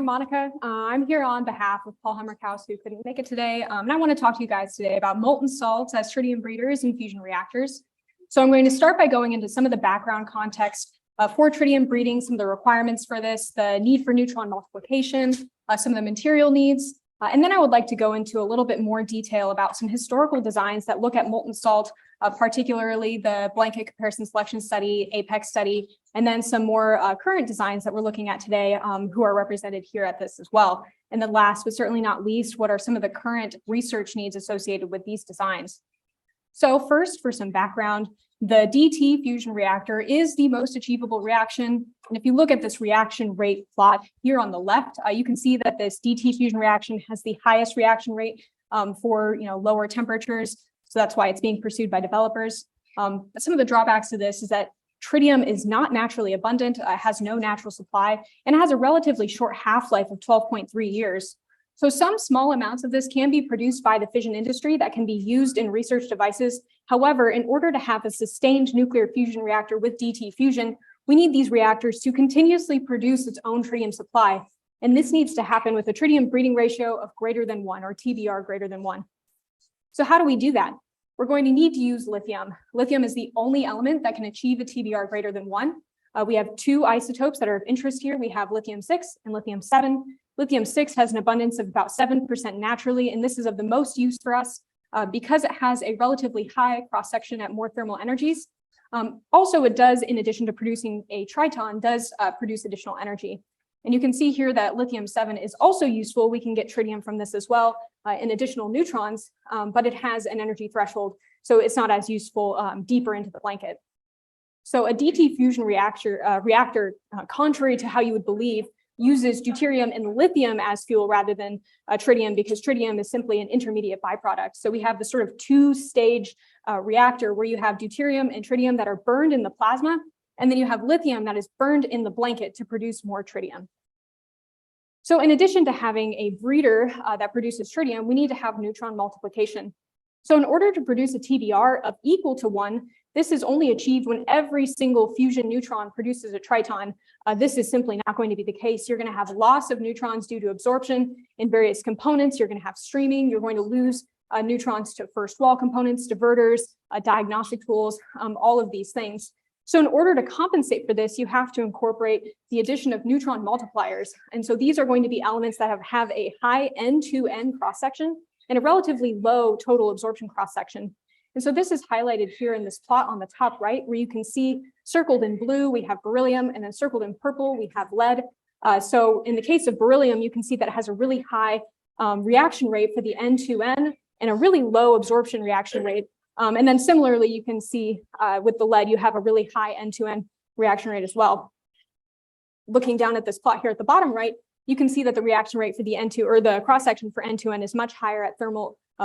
I'm Monica. I'm here on behalf of Paul Humrickhouse, who couldn't make it today. And I want to talk to you guys today about molten salts as tritium breeders in fusion reactors. So I'm going to start by going into some of the background context for tritium breeding, some of the requirements for this, the need for neutron multiplication, some of the material needs. And then I would like to go into a little bit more detail about some historical designs that look at molten salt, particularly the blanket comparison selection study, APEX study, and then some more current designs that we're looking at today who are represented here at this as well. And then last but certainly not least, what are some of the current research needs associated with these designs? So first, for some background, the DT fusion reactor is the most achievable reaction. And if you look at this reaction rate plot here on the left, you can see that this DT fusion reaction has the highest reaction rate for lower temperatures. So that's why it's being pursued by developers. But some of the drawbacks to this is that tritium is not naturally abundant, has no natural supply, and has a relatively short half-life of 12.3 years. So some small amounts of this can be produced by the fission industry that can be used in research devices. However, in order to have a sustained nuclear fusion reactor with DT fusion, we need these reactors to continuously produce its own tritium supply. And this needs to happen with a tritium breeding ratio of greater than 1, or TBR greater than 1. So how do we do that? We're going to need to use lithium. Lithium is the only element that can achieve a TBR greater than 1. We have two isotopes that are of interest here. We have lithium-6 and lithium-7. Lithium-6 has an abundance of about 7% naturally, and this is of the most use for us because it has a relatively high cross-section at more thermal energies. Also, it does, in addition to producing a triton, does produce additional energy. And you can see here that lithium-7 is also useful. We can get tritium from this as well in additional neutrons, but it has an energy threshold, so it's not as useful deeper into the blanket. So a DT fusion reactor, contrary to how you would believe, uses deuterium and lithium as fuel rather than tritium, because tritium is simply an intermediate byproduct. So we have this sort of two-stage reactor where you have deuterium and tritium that are burned in the plasma, and then you have lithium that is burned in the blanket to produce more tritium. So in addition to having a breeder that produces tritium, we need to have neutron multiplication. So in order to produce a TBR of equal to 1, this is only achieved when every single fusion neutron produces a triton. This is simply not going to be the case. You're going to have loss of neutrons due to absorption in various components. You're going to have streaming. You're going to lose neutrons to first wall components, diverters, diagnostic tools, all of these things. So in order to compensate for this, you have to incorporate the addition of neutron multipliers. And so these are going to be elements that have a high end-to-end cross-section and a relatively low total absorption cross-section. And so this is highlighted here in this plot on the top right, where you can see circled in blue, we have beryllium, and then circled in purple, we have lead. So in the case of beryllium, you can see that it has a really high reaction rate for the N2N and a really low absorption reaction rate. And then similarly, you can see with the lead, you have a really high N2N reaction rate as well. Looking down at this plot here at the bottom right, you can see that the reaction rate for the N2, or the cross-section for N2N, is much higher at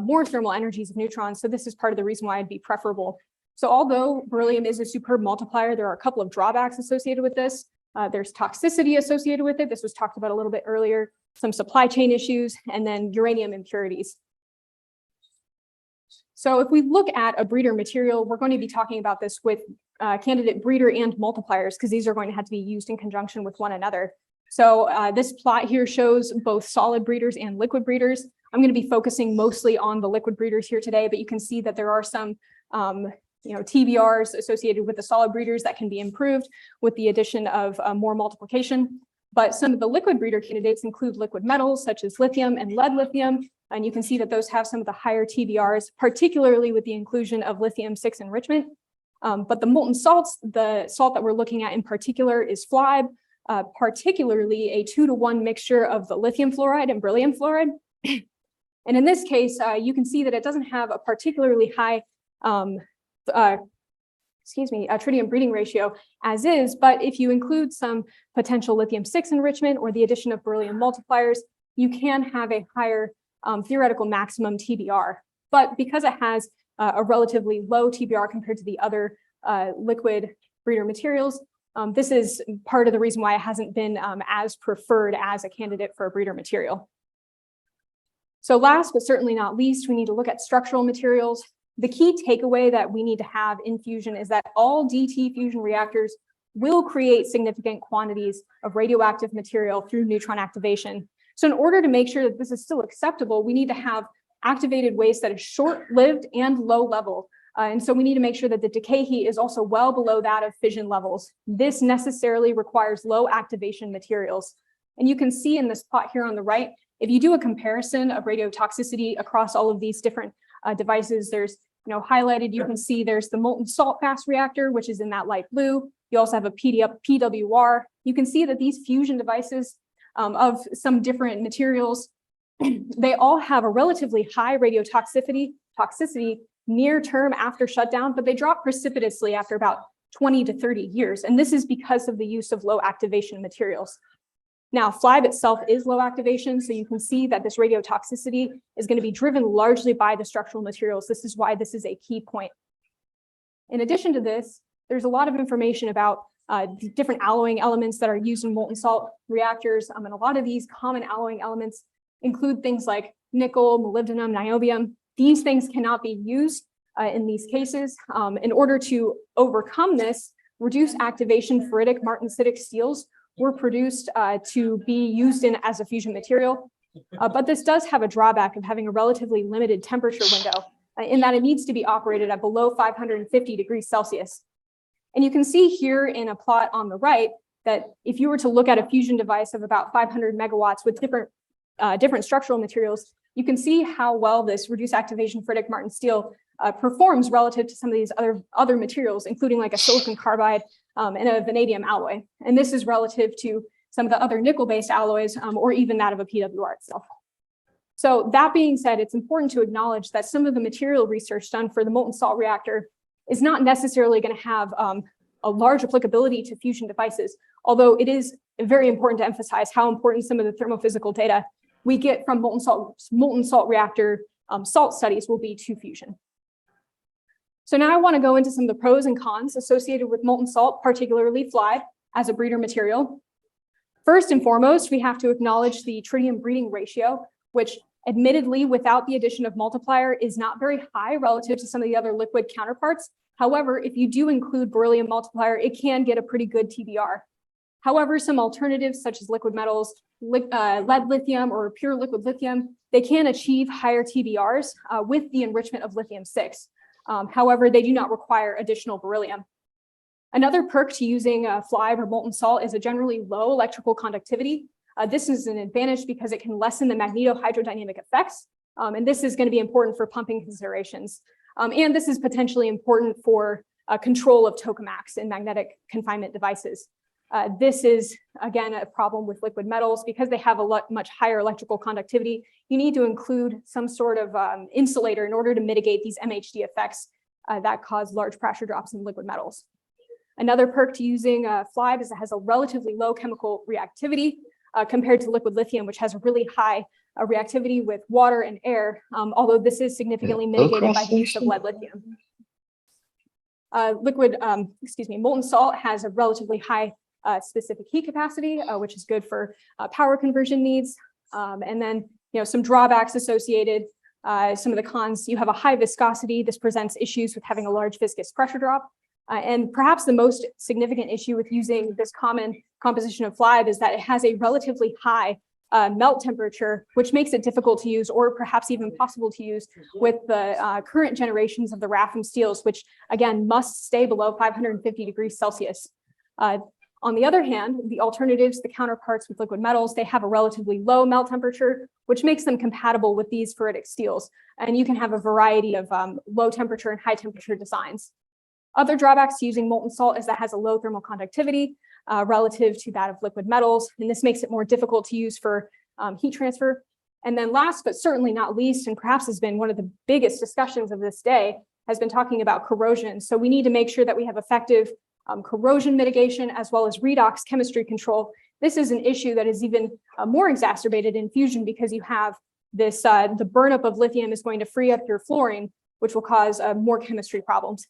more thermal energies of neutrons. So this is part of the reason why it'd be preferable. So although beryllium is a superb multiplier, there are a couple of drawbacks associated with this. There's toxicity associated with it. This was talked about a little bit earlier, some supply chain issues, and then uranium impurities. So if we look at a breeder material, we're going to be talking about this with candidate breeder and multipliers, because these are going to have to be used in conjunction with one another. So this plot here shows both solid breeders and liquid breeders. I'm going to be focusing mostly on the liquid breeders here today, but you can see that there are some TBRs associated with the solid breeders that can be improved with the addition of more multiplication. But some of the liquid breeder candidates include liquid metals such as lithium and lead lithium. And you can see that those have some of the higher TBRs, particularly with the inclusion of lithium-6 enrichment. But the molten salts, the salt that we're looking at in particular is FLiBe, particularly a 2-to-1 mixture of the lithium fluoride and beryllium fluoride. And in this case, you can see that it doesn't have a particularly high tritium breeding ratio as is, but if you include some potential lithium-6 enrichment or the addition of beryllium multipliers, you can have a higher theoretical maximum TBR. But because it has a relatively low TBR compared to the other liquid breeder materials, this is part of the reason why it hasn't been as preferred as a candidate for a breeder material. So last but certainly not least, we need to look at structural materials. The key takeaway that we need to have in fusion is that all DT fusion reactors will create significant quantities of radioactive material through neutron activation. So in order to make sure that this is still acceptable, we need to have activated waste that is short-lived and low level. And so we need to make sure that the decay heat is also well below that of fission levels. This necessarily requires low activation materials. And you can see in this plot here on the right, if you do a comparison of radiotoxicity across all of these different devices, there's highlighted, you can see there's the molten-salt fast reactor, which is in that light blue. You also have a PWR. You can see that these fusion devices of some different materials, they all have a relatively high radiotoxicity near term after shutdown, but they drop precipitously after about 20 to 30 years. And this is because of the use of low activation materials. Now, FLiBe itself is low activation, so you can see that this radiotoxicity is going to be driven largely by the structural materials. This is why this is a key point. In addition to this, there's a lot of information about the different alloying elements that are used in molten salt reactors. And a lot of these common alloying elements include things like nickel, molybdenum, niobium. These things cannot be used in these cases. In order to overcome this, reduced activation ferritic martensitic steels were produced to be used as a fusion material. But this does have a drawback of having a relatively limited temperature window in that it needs to be operated at below 550 degrees Celsius. And you can see here in a plot on the right that if you were to look at a fusion device of about 500 megawatts with different structural materials, you can see how well this reduced activation ferritic marten steel performs relative to some of these other materials, including like a silicon carbide and a vanadium alloy. And this is relative to some of the other nickel-based alloys or even that of a PWR itself. So that being said, it's important to acknowledge that some of the material research done for the molten salt reactor is not necessarily going to have a large applicability to fusion devices, although it is very important to emphasize how important some of the thermophysical data we get from molten salt reactor salt studies will be to fusion. So now I want to go into some of the pros and cons associated with molten salt, particularly FLiBe, as a breeder material. First and foremost, we have to acknowledge the tritium breeding ratio, which admittedly, without the addition of multiplier, is not very high relative to some of the other liquid counterparts. However, if you do include beryllium multiplier, it can get a pretty good TBR. However, some alternatives such as liquid metals, lead lithium or pure liquid lithium, they can achieve higher TBRs with the enrichment of lithium-6. However, they do not require additional beryllium. Another perk to using FLiBe or molten salt is a generally low electrical conductivity. This is an advantage because it can lessen the magnetohydrodynamic effects, and this is going to be important for pumping considerations. And this is potentially important for control of tokamaks in magnetic confinement devices. This is, again, a problem with liquid metals because they have a much higher electrical conductivity. You need to include some sort of insulator in order to mitigate these MHD effects that cause large pressure drops in liquid metals. Another perk to using FLiBe is it has a relatively low chemical reactivity compared to liquid lithium, which has a really high reactivity with water and air, although this is significantly mitigated by the use of lead lithium. Molten salt has a relatively high specific heat capacity, which is good for power conversion needs. And then, some drawbacks associated. Some of the cons, you have a high viscosity. This presents issues with having a large viscous pressure drop. And perhaps the most significant issue with using this common composition of FLiBe is that it has a relatively high melt temperature, which makes it difficult to use or perhaps even possible to use with the current generations of the raffined steels, which again must stay below 550 degrees Celsius. On the other hand, the alternatives, the counterparts with liquid metals, they have a relatively low melt temperature, which makes them compatible with these ferritic steels. And you can have a variety of low temperature and high temperature designs. Other drawbacks to using molten salt is that it has a low thermal conductivity relative to that of liquid metals. And this makes it more difficult to use for heat transfer. And then last, but certainly not least, and perhaps has been one of the biggest discussions of this day, has been talking about corrosion. So we need to make sure that we have effective corrosion mitigation as well as redox chemistry control. This is an issue that is even more exacerbated in fusion because you have this, the burnup of lithium is going to free up your fluorine, which will cause more chemistry problems.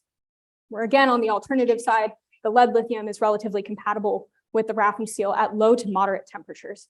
Where again, on the alternative side, the lead lithium is relatively compatible with the raffined steel at low to moderate temperatures.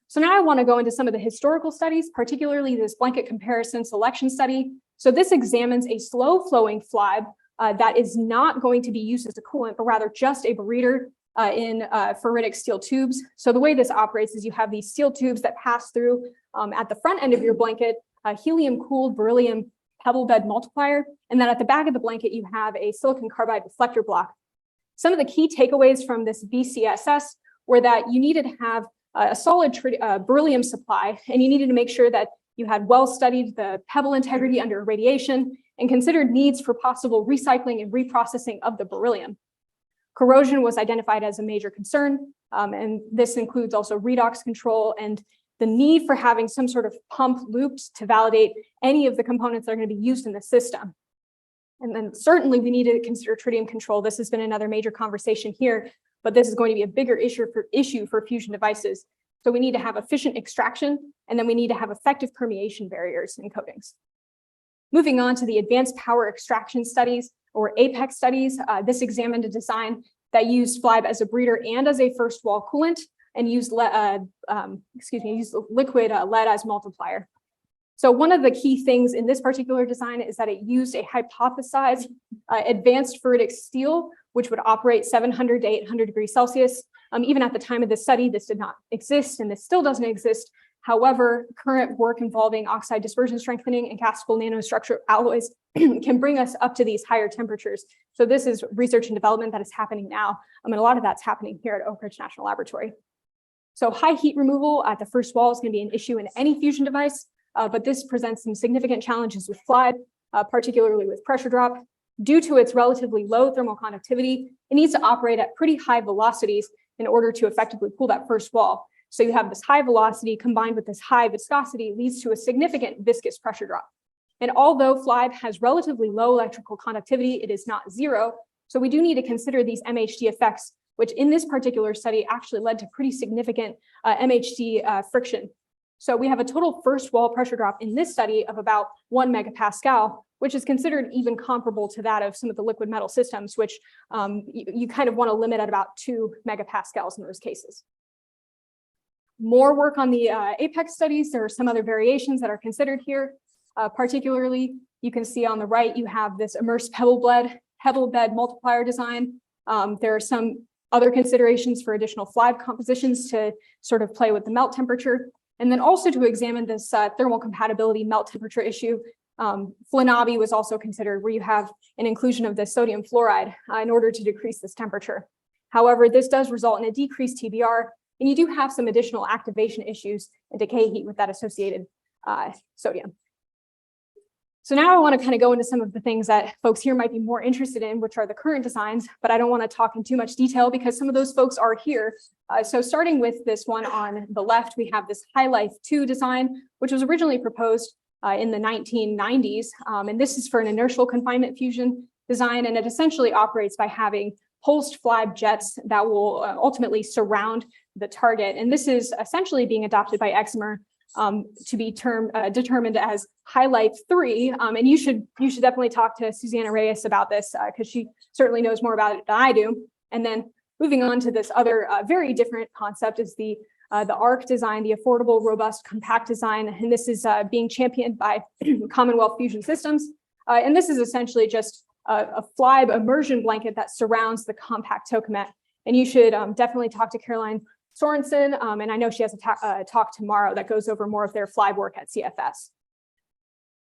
So now I want to go into some of the historical studies, particularly this blanket comparison selection study. So this examines a slow flowing FLiBe that is not going to be used as a coolant, but rather just a breeder in ferritic steel tubes. So the way this operates is you have these steel tubes that pass through at the front end of your blanket, a helium-cooled beryllium pebble bed multiplier, and then at the back of the blanket, you have a silicon carbide deflector block. Some of the key takeaways from this BCSS were that you needed to have a solid beryllium supply, and you needed to make sure that you had well studied the pebble integrity under irradiation and considered needs for possible recycling and reprocessing of the beryllium. Corrosion was identified as a major concern, and this includes also redox control and the need for having some sort of pump looped to validate any of the components that are going to be used in the system. And then certainly we need to consider tritium control. This has been another major conversation here, but this is going to be a bigger issue for fusion devices. So we need to have efficient extraction, and then we need to have effective permeation barriers and coatings. Moving on to the advanced power extraction studies, or APEX studies, this examined a design that used FLiBe as a breeder and as a first wall coolant, and used liquid lead as multiplier. So one of the key things in this particular design is that it used a hypothesized advanced ferritic steel, which would operate 700 to 800 degrees Celsius. Even at the time of this study, this did not exist, and this still doesn't exist. However, current work involving oxide dispersion strengthening and castable nanostructure alloys can bring us up to these higher temperatures. So this is research and development that is happening now, and a lot of that's happening here at Oak Ridge National Laboratory. So high heat removal at the first wall is going to be an issue in any fusion device, but this presents some significant challenges with FLiBe, particularly with pressure drop. Due to its relatively low thermal conductivity, it needs to operate at pretty high velocities in order to effectively cool that first wall. So you have this high velocity combined with this high viscosity leads to a significant viscous pressure drop. And although FLiBe has relatively low electrical conductivity, it is not zero. So we do need to consider these MHD effects, which in this particular study actually led to pretty significant MHD friction. So we have a total first wall pressure drop in this study of about 1 megapascal, which is considered even comparable to that of some of the liquid metal systems, which you kind of want to limit at about 2 megapascals in those cases. More work on the APEX studies. There are some other variations that are considered here. Particularly, you can see on the right, you have this immersed pebble bed multiplier design. There are some other considerations for additional FLiBe compositions to sort of play with the melt temperature. And then also to examine this thermal compatibility melt temperature issue. FLiBe was also considered, where you have an inclusion of the sodium fluoride in order to decrease this temperature. However, this does result in a decreased TBR, and you do have some additional activation issues and decay heat with that associated sodium. So now I want to kind of go into some of the things that folks here might be more interested in, which are the current designs, but I don't want to talk in too much detail because some of those folks are here. So starting with this one on the left, we have this High Life 2 design, which was originally proposed in the 1990s. And this is for an inertial confinement fusion design, and it essentially operates by having pulsed FLiBe jets that will ultimately surround the target. And this is essentially being adopted by Exmer to be determined as High Life 3. And you should definitely talk to Susanna Reyes about this because she certainly knows more about it than I do. And then moving on to this other very different concept is the ARC design, the affordable, robust, compact design. And this is being championed by Commonwealth Fusion Systems. And this is essentially just a FLiBe immersion blanket that surrounds the compact tokamak. And you should definitely talk to Caroline Sorensen, and I know she has a talk tomorrow that goes over more of their FLiBe work at CFS.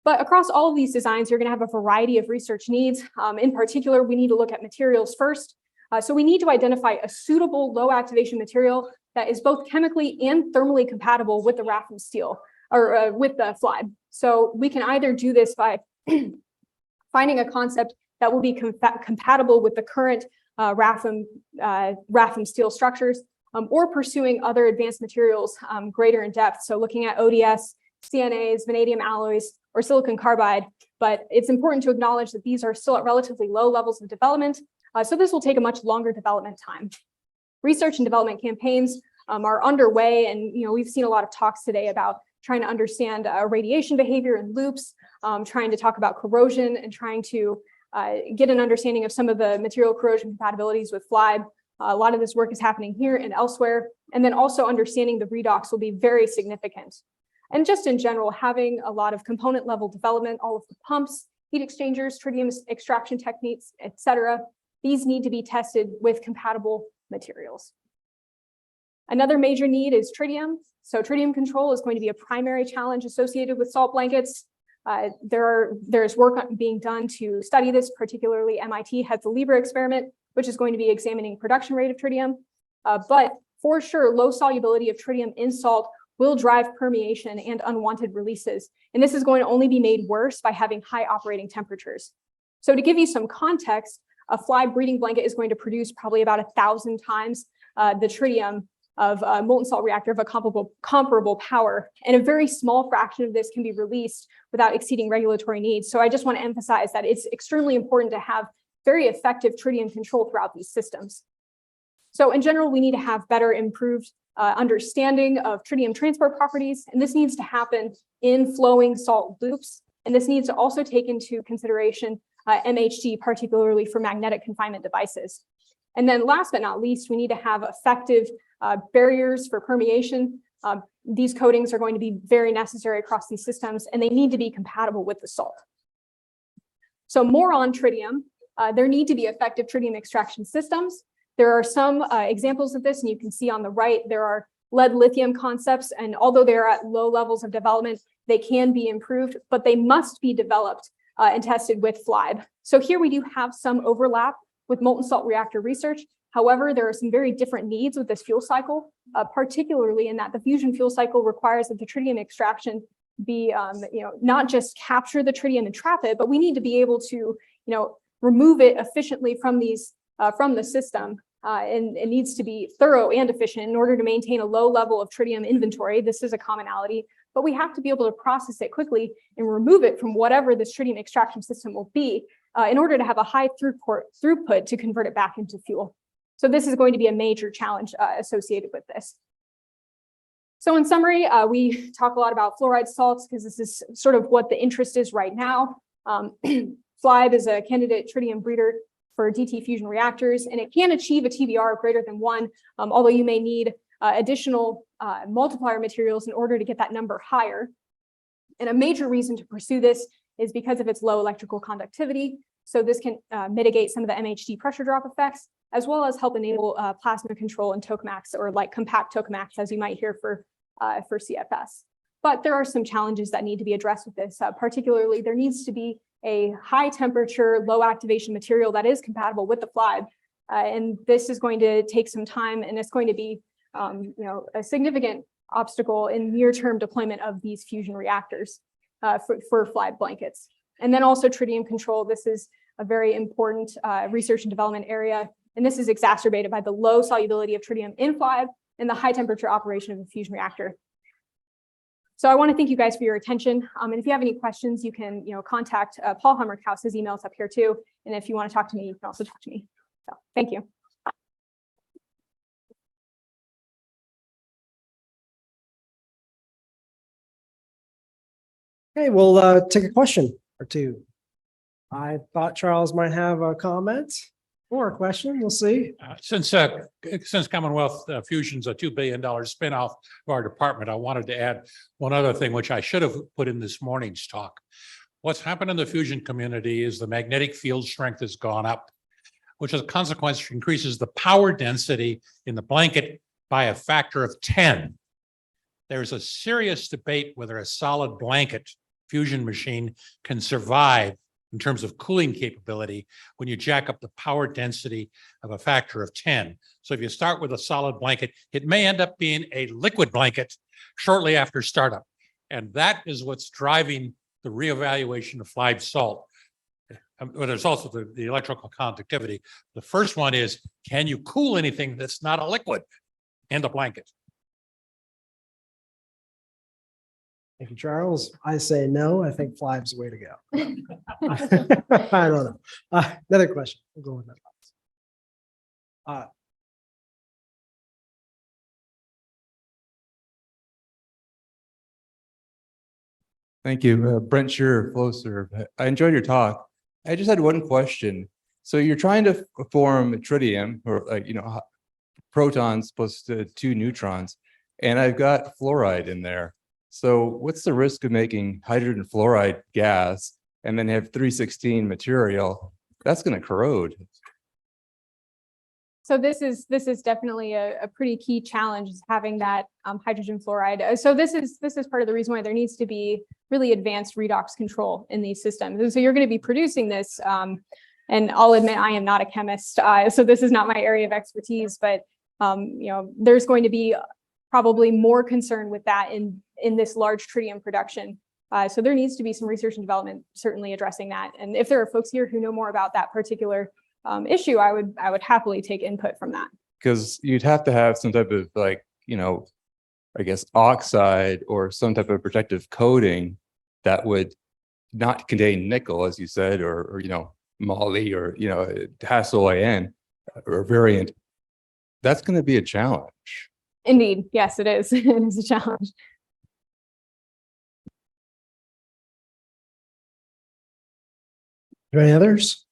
But across all of these designs, you're going to have a variety of research needs. In particular, we need to look at materials first. So we need to identify a suitable low activation material that is both chemically and thermally compatible with the raffined steel or with the FLiBe. So we can either do this by finding a concept that will be compatible with the current raffined steel structures, or pursuing other advanced materials greater in depth. So looking at ODS, CNAs, vanadium alloys, or silicon carbide. But it's important to acknowledge that these are still at relatively low levels of development. So this will take a much longer development time. Research and development campaigns are underway. And we've seen a lot of talks today about trying to understand radiation behavior in loops, trying to talk about corrosion, and trying to get an understanding of some of the material corrosion compatibilities with FLiBe. A lot of this work is happening here and elsewhere. And then also understanding the redox will be very significant. And just in general, having a lot of component level development, all of the pumps heat exchangers, tritium extraction techniques, etc. These need to be tested with compatible materials. Another major need is tritium. So tritium control is going to be a primary challenge associated with salt blankets. There's work being done to study this, particularly MIT has the FLiBe experiment, which is going to be examining production rate of tritium. But for sure, low solubility of tritium in salt will drive permeation and unwanted releases. And this is going to only be made worse by having high operating temperatures. So to give you some context, a FLiBe breeding blanket is going to produce probably about 1,000 times the tritium of a molten salt reactor of a comparable power. And a very small fraction of this can be released without exceeding regulatory needs. So I just want to emphasize that it's extremely important to have very effective tritium control throughout these systems. So in general, we need to have better improved understanding of tritium transport properties. And this needs to happen in flowing salt loops. And this needs to also take into consideration MHD, particularly for magnetic confinement devices. And then last but not least, we need to have effective barriers for permeation. These coatings are going to be very necessary across these systems, and they need to be compatible with the salt. So more on tritium. There need to be effective tritium extraction systems. There are some examples of this, and you can see on the right, there are lead lithium concepts, and although they're at low levels of development, they can be improved, but they must be developed and tested with FLiBe. So here we do have some overlap with molten salt reactor research. However, there are some very different needs with this fuel cycle, particularly in that the fusion fuel cycle requires that the tritium extraction be, not just capture the tritium and trap it, but we need to be able to, remove it efficiently from the system. And it needs to be thorough and efficient in order to maintain a low level of tritium inventory. This is a commonality, but we have to be able to process it quickly and remove it from whatever this tritium extraction system will be in order to have a high throughput to convert it back into fuel. So this is going to be a major challenge associated with this. So in summary, we talk a lot about fluoride salts because this is sort of what the interest is right now. FLiBe is a candidate tritium breeder for DT fusion reactors, and it can achieve a TBR of greater than 1, although you may need additional multiplier materials in order to get that number higher. And a major reason to pursue this is because of its low electrical conductivity. So this can mitigate some of the MHD pressure drop effects, as well as help enable plasma control and tokamaks, or like compact tokamaks, as you might hear for CFS. But there are some challenges that need to be addressed with this. Particularly, there needs to be a high temperature, low activation material that is compatible with the FLiBe. And this is going to take some time, and it's going to be a significant obstacle in near-term deployment of these fusion reactors for FLiBe blankets. And then also tritium control. This is a very important research and development area. And this is exacerbated by the low solubility of tritium in FLiBe and the high temperature operation of the fusion reactor. So I want to thank you guys for your attention. And if you have any questions, you can contact Paul Humrickhouse. His email's up here too. And if you want to talk to me, you can also talk to me. So thank you. Okay, we'll take a question or two. I thought Charles might have a comment or a question. We'll see. Since Commonwealth Fusion's a $2 billion spinoff of our department, I wanted to add one other thing, which I should have put in this morning's talk. What's happened in the fusion community is the magnetic field strength has gone up, which as a consequence increases the power density in the blanket by a factor of 10. There's a serious debate whether a solid blanket fusion machine can survive in terms of cooling capability when you jack up the power density of a factor of 10. So if you start with a solid blanket, it may end up being a liquid blanket shortly after startup. And that is what's driving the reevaluation of FLiBe salt. Well, there's also the electrical conductivity. The first one is, can you cool anything that's not a liquid in the blanket? Thank you, Charles. I say no. I think FLiBe's the way to go. I don't know. Another question. We'll go with that. Thank you. Brent Shearer, FlowServe. I enjoyed your talk. I just had one question. So you're trying to form tritium, or protons plus 2 neutrons, and I've got fluoride in there. So what's the risk of making hydrogen fluoride gas and then have 316 material, that's going to corrode. So this is definitely a pretty key challenge, is having that hydrogen fluoride. So this is part of the reason why there needs to be really advanced redox control in these systems. And so you're going to be producing this, and I'll admit I am not a chemist, so this is not my area of expertise. But there's going to be probably more concern with that in this large tritium production. So there needs to be some research and development certainly addressing that. And if there are folks here who know more about that particular issue, I would happily take input from that. Because you'd have to have some type of I guess oxide or some type of protective coating that would not contain nickel, as you said, or moly, or hassle AN or variant. That's going to be a challenge. Indeed, yes, it is. It is a challenge. Any others?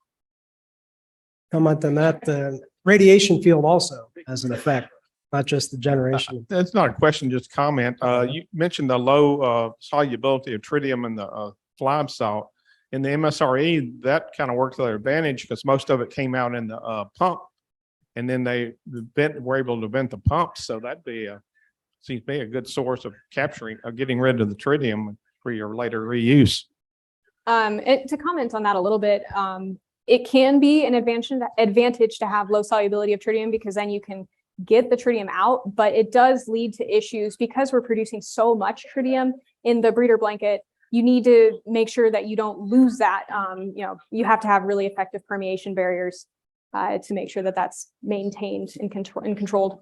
Comment on that. The radiation field also has an effect, not just the generation. That's not a question, just a comment. You mentioned the low solubility of tritium in the FLiBe salt. In the MSRE, that kind of worked to their advantage because most of it came out in the pump, and then they were able to vent the pumps. So that'd be seems to be a good source of getting rid of the tritium for your later reuse. To comment on that a little bit, it can be an advantage to have low solubility of tritium, because then you can get the tritium out, but it does lead to issues because we're producing so much tritium in the breeder blanket. You need to make sure that you don't lose that. You have to have really effective permeation barriers to make sure that that's maintained and controlled.